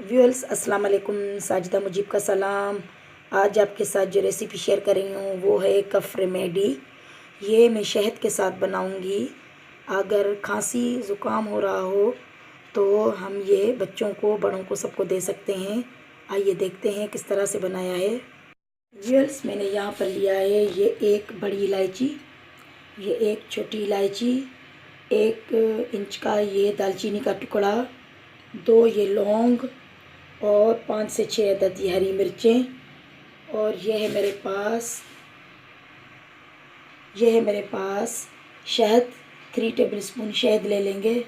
Viewers अस्सलाम वालेकुम। साजिदा मुजीब का सलाम। आज आपके साथ जो रेसिपी शेयर कर रही हूँ वो है कफ रेमेडी। ये मैं शहद के साथ बनाऊँगी। अगर खांसी ज़ुकाम हो रहा हो तो हम ये बच्चों को बड़ों को सबको दे सकते हैं। आइए देखते हैं किस तरह से बनाया है। व्यूअर्स मैंने यहाँ पर लिया है ये एक बड़ी इलायची, ये एक छोटी इलायची, 1 इंच का ये दालचीनी का टुकड़ा, 2 ये लौंग और 5 से 6 अदद ये हरी मिर्चें। और यह है मेरे पास शहद, 3 टेबलस्पून शहद ले लेंगे।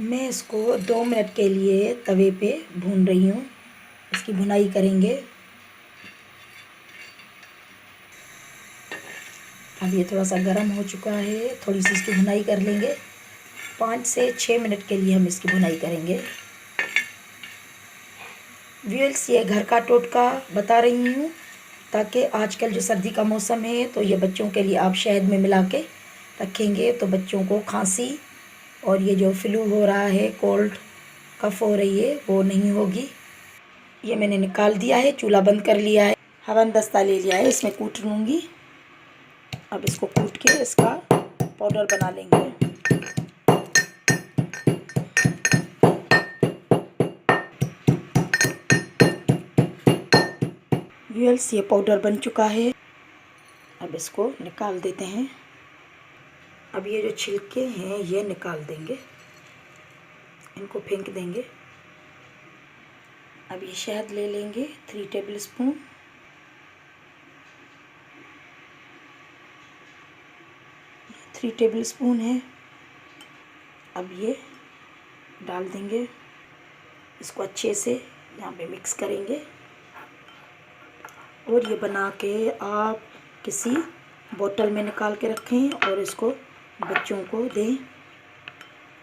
मैं इसको 2 मिनट के लिए तवे पे भून रही हूँ, इसकी भुनाई करेंगे। अब ये थोड़ा सा गर्म हो चुका है, थोड़ी सी इसकी भुनाई कर लेंगे। 5 से 6 मिनट के लिए हम इसकी भुनाई करेंगे। व्यूअर्स ये घर का टोटका बता रही हूँ ताकि आजकल जो सर्दी का मौसम है तो ये बच्चों के लिए आप शहद में मिला के रखेंगे तो बच्चों को खांसी और ये जो फ्लू हो रहा है, कोल्ड कफ हो रही है, वो नहीं होगी। ये मैंने निकाल दिया है, चूल्हा बंद कर लिया है, हवन दस्ता ले लिया है, इसमें कूट लूँगी। अब इसको कूट के इसका पाउडर बना लेंगे। व्यूअर्स ये पाउडर बन चुका है, अब इसको निकाल देते हैं। अब ये जो छिलके हैं ये निकाल देंगे, इनको फेंक देंगे। अब ये शहद ले लेंगे 3 टेबलस्पून, है। अब ये डाल देंगे, इसको अच्छे से यहाँ पे मिक्स करेंगे और ये बना के आप किसी बोतल में निकाल के रखें और इसको बच्चों को दें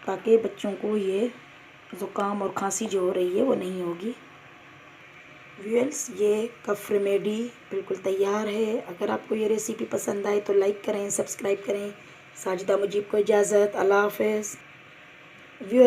ताकि बच्चों को ये ज़ुकाम और खांसी जो हो रही है वो नहीं होगी। व्यूअर्स ये कफ रेमेडी बिल्कुल तैयार है। अगर आपको ये रेसिपी पसंद आए तो लाइक करें, सब्सक्राइब करें। साजिदा मुजीब को इजाज़त, अल्लाह हाफ़िज़। व्यूअर्स